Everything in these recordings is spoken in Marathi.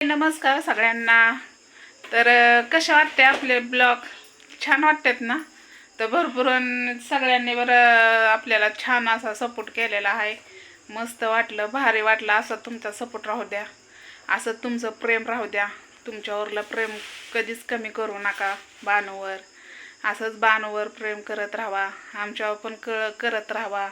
नमस्कार सगळ्यांना. तर कशा वाटते आपले ब्लॉग? छान वाटतात ना? तर भरपूर सगळ्यांनी बरं आपल्याला छान असा सपोर्ट केलेला आहे. मस्त वाटलं, भारी वाटलं. असं तुमचा सपोर्ट राहू द्या, असं तुमचं प्रेम राहू द्या. तुमच्यावरलं प्रेम कधीच कमी करू नका. बानूवर असंच बानूवर प्रेम करत राहावा, आमच्यावर पण करत राहावा.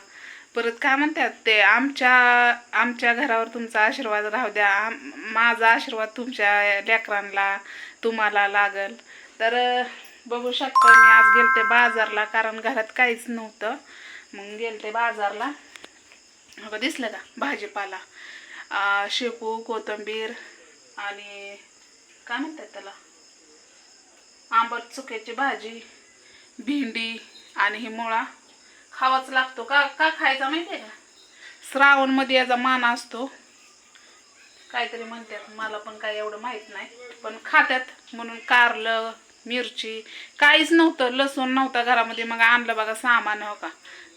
परत काय म्हणतात ते, आमच्या घरावर तुमचा आशीर्वाद राहू द्या. माझा आशीर्वाद तुमच्या लेकरांना तुम्हाला लागल. तर बघू शकता, मी आज गेलते बाजारला, कारण घरात काहीच नव्हतं. मग गेलते बाजारला. दिसलं का भाजीपाला? शेपू, कोथिंबीर आणि काय म्हणतात त्याला, आंबट चुक्याची भाजी, भेंडी आणि ही मुळा. खावाच लागतो का का खायचा माहिती आहे का? श्रावण मध्ये याचा मान असतो, काहीतरी म्हणतात, मला पण काही एवढं माहित नाही, पण खात्यात म्हणून. कारलं, मिरची काहीच नव्हतं, लसूण नव्हता घरामध्ये. मग आणलं बघा सामान. हो का,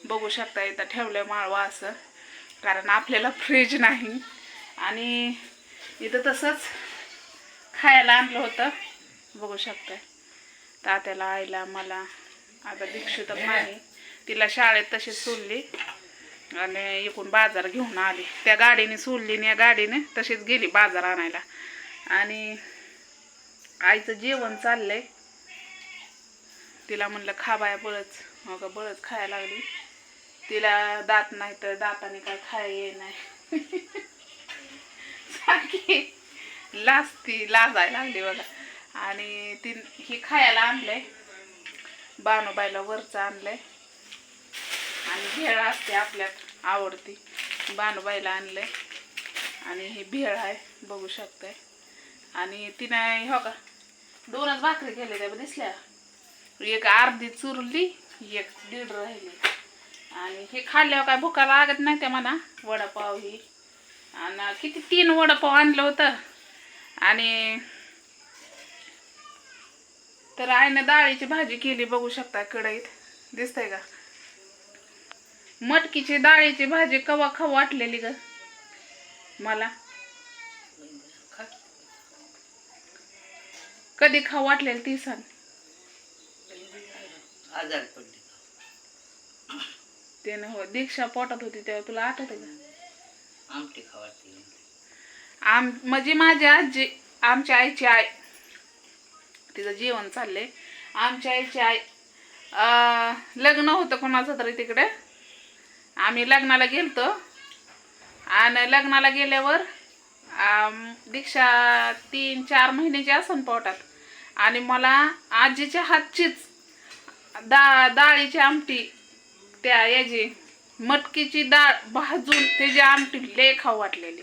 बघू शकता इथं ठेवलंय माळवा असं, कारण आपल्याला फ्रीज नाही. आणि इथं तसंच खायला आणलं होतं, बघू शकताय. तात्याला, आईला, मला. आता दीक्षित तर नाही, तिला शाळेत तशी सोडली आणि इकडून बाजार घेऊन आली. त्या गाडीने सोडली आणि या गाडीने तशीच गेली बाजार आणायला. आणि आईचं जेवण चाललंय. तिला म्हणलं खा बाया बळच, मग बळच खायला लागली. तिला दात नाही तर दाताने काय खायला ये नाही. सारखी लाजायला लागली बघा. आणि ती ही खायला आणलंय, बानूबाईला वरचं आणलंय. आणि भेळ असते आपल्यात आवडती, बानूबाईला आणलंय. आणि ही भेळ आहे, बघू शकताय. आणि तिने हो का दोनच भाकरी केले त्या दिसल्या, एक अर्धी चुरली, एक दीड राहिली. आणि हे खाल्ल्यावर काय भुका लागत नाही त्या म्हणा. वडापाव ही, आणि किती 3 वडापाव आणलं होतं. आणि तर आईने डाळीची भाजी केली, बघू शकता कढईत, दिसतंय का? मटकीची डाळीची भाजी कवा खाऊ वाटलेली ग मला, कधी खाऊ वाटलेली ती सांग. त्याने हो, दीक्षा पोटात होती तेव्हा तुला आठवत का? आमटी खावायची. म्हणजे माझी आजी, आमच्या आईची आई, तिचं जेवण चाललंय. आमच्या आईची आई लग्न होतं कोणाचं तरी तिकडे. आम्ही लग्नाला गेलतो. आणि लग्नाला गेल्यावर दीक्षा 3-4 महिन्याची असन पोटात. आणि मला आजीच्या हातचीच डाळीची आमटी, त्या याची मटकीची डाळ भाजून त्याची आमटी लय खाऊ वाटलेली.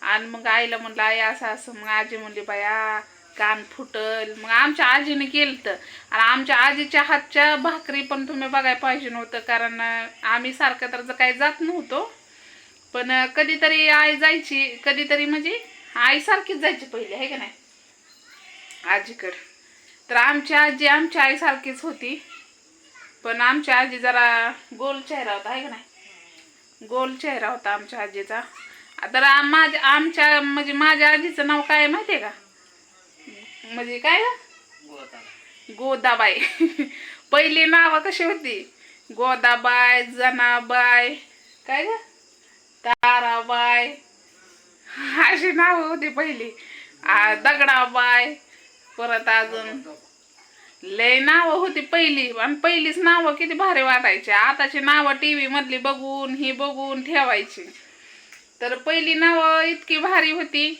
आणि मग आईला म्हणलं आई असं असं. मग आजी म्हणली बाया कान फुटल. मग आमच्या आजीने केलं तर. आणि आमच्या आजीच्या हातच्या भाकरी पण तुम्ही बघायला पाहिजे नव्हतं, कारण आम्ही सारखं तर काही जात नव्हतो. पण कधीतरी आई जायची, कधीतरी म्हणजे आई सारखीच जायची पहिले, आहे का नाही, आजीकडे. तर आमची आजी आमच्या आईसारखीच होती. पण आमच्या आजी जरा गोल चेहरा होता, आहे का नाही, गोल चेहरा होता आमच्या आजीचा. तर आमच्या म्हणजे माझ्या आजीचं नाव काय माहितीये का? म्हणजे काय, गोदाबाई. पहिली नाव कशी होती? गोदाबाई, जनाबाई, काय ग, ताराबाई, अशी नाव होती पहिली. दगडाबाई, परत अजून लय नावं होती पहिली. आणि पहिलीच नावं किती भारी वाटायची. आताची नावं टीव्ही मधली बघून ही बघून ठेवायची. तर पहिली नावं इतकी भारी होती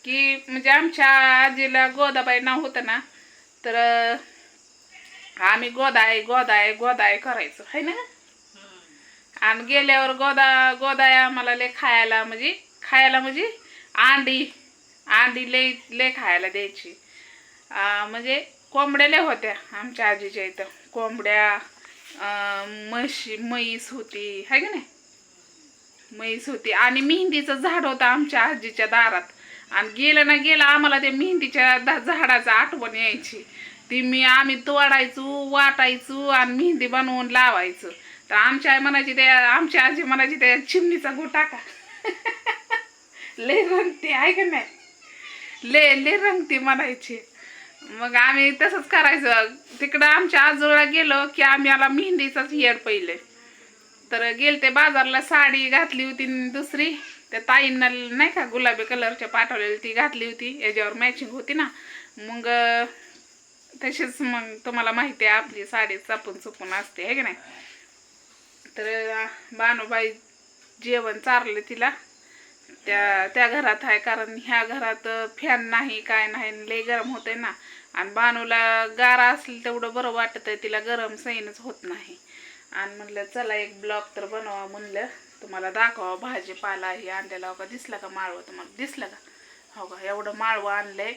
की म्हणजे आमच्या आजीला गोदाबाई नाव होतं ना, तर आम्ही गोदाय गोदाय गोदाय करायचो, है ना. आणि गेल्यावर गोदाय आम्हाला लय खायला म्हणजे अंडी लय खायला द्यायची. म्हणजे कोंबड्या लय होत्या आमच्या आजीच्या इथं. कोंबड्या, म्हैस होती, है का नाही, म्हैस होती. आणि मेहंदीचं झाड होतं आमच्या आजीच्या दारात. आणि गेलं ना गेलं आम्हाला त्या मेहंदीच्या झाडाचं आठवण यायची. आम्ही तोडायचो, वाटायचो आणि मेहंदी बनवून लावायचो. तर आमची आजी म्हणायची त्या चिमणीचा गो टाका. लय म्हणते, आहे का नाही. ले रंगती म्हणायची. मग आम्ही तसंच करायचं. तिकडं आमच्या आजोळा गेलो की आम्ही आला मेहंदीचाच येड पहिले. तर गेलते बाजारला, साडी घातली होती दुसरी, त्या ताईंना नाही का गुलाबी कलरच्या पाठवलेली, ती घातली होती, याच्यावर मॅचिंग होती ना. मग तशीच मग तुम्हाला माहिती आहे आपली साडी चापून चुपून असते आहे की नाही. तर बानूबाई जेवण चारले तिला, त्या घरात आहे, कारण ह्या घरात फॅन नाही काय नाही, लय गरम होतंय ना. आणि बानूला गारा असलं तेवढं बरं वाटत आहे, तिला गरम सैनच होत नाही. आणि म्हणलं चला एक ब्लॉग तर बनवा, म्हणलं तुम्हाला दाखवा भाजीपाला हे आणलेला. हो का दिसला का माळवं तुम्हाला, दिसलं का? हो का, एवढं माळवं आणलंय.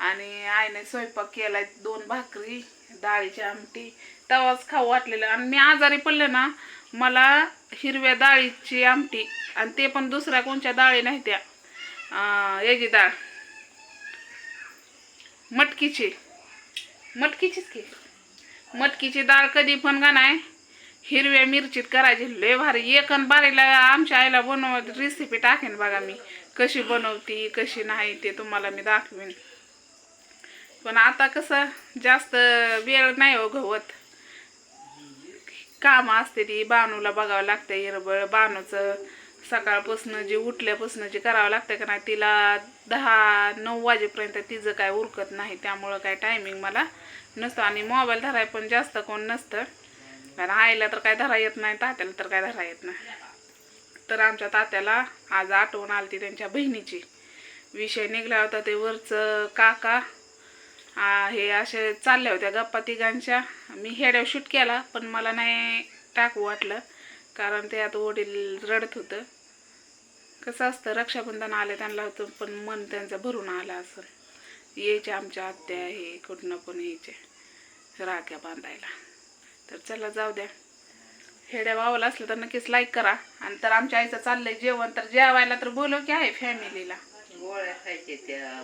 आणि आईने स्वयंपाक केलाय, 2 भाकरी, डाळीची आमटी. तवाच खाऊ वाटलेलं. आणि मी आजारी पडले ना, मला हिरव्या डाळीची आमटी, आणि ते पण दुसऱ्या कोणत्या डाळी नाही, त्या याची डाळ मटकीचीच की, मटकीची डाळ कधी पण का नाही हिरव्या मिरचीत करायची, लय भारी. एक अन बारीला आमच्या आईला रेसिपी टाकेन बघा मी, कशी बनवती कशी नाही ते तुम्हाला मी दाखवीन. पण आता कसं जास्त वेळ नाही हो गवत, काम असते ती, बानूला बघावं लागतं हिरबळ. बानूचं सकाळपासून जे उठल्यापासून जे करावं लागतं का नाही, तिला 10-9 वाजेपर्यंत तिचं काय उरकत नाही, त्यामुळं काय टायमिंग मला नसतं. आणि मोबाईल धराय पण जास्त कोण नसतं, कारण आईला तर काय धरा येत नाही, तात्याला तर काय धरा येत नाही. तर आमच्या तात्याला आज आठवण आली त्यांच्या बहिणीची, विषय निघला होता ते वरचं काका हे असे चालल्या होत्या गप्पा तिघांच्या. मी हेड्यावर शूट केला, पण मला नाही टाकू वाटलं, कारण ते आता वडील रडत होतं. कसं असतं, रक्षाबंधन आले त्यांना होतं, पण मन त्यांचं भरून आलं असं. यायचे आमच्या आत्या हे कुठनं पण यायचे राख्या बांधायला. तर चला जाऊ द्या, हेड्या वावला असलं तर नक्कीच लाईक करा. आणि तर आमच्या आईचं चाललंय जेवण, तर जेवायला तर बोलव की आहे फॅमिलीला. गोळ्या खायचे त्या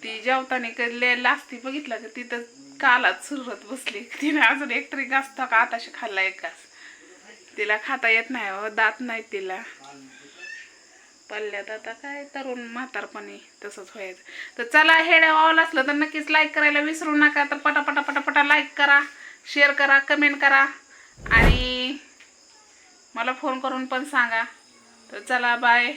ती जेवताना कधी लास्ती बघितलं का, तिथं कालात सुरत बसली. तिने अजून एक तरी घास का आताशी खाल्ला एक घास. तिला खाता येत नाही हो, दात नाही तिला. पल्ल्यात आता काय तरुण म्हातारपणी तसंच व्हायचं. तर चला, हेड्या वावलं असलं तर नक्कीच लाईक करायला विसरू नका. तर पटापटा पटापटा लाईक करा, शेअर करा, कमेंट करा, आणि मला फोन करून पण सांगा. तर चला, बाय.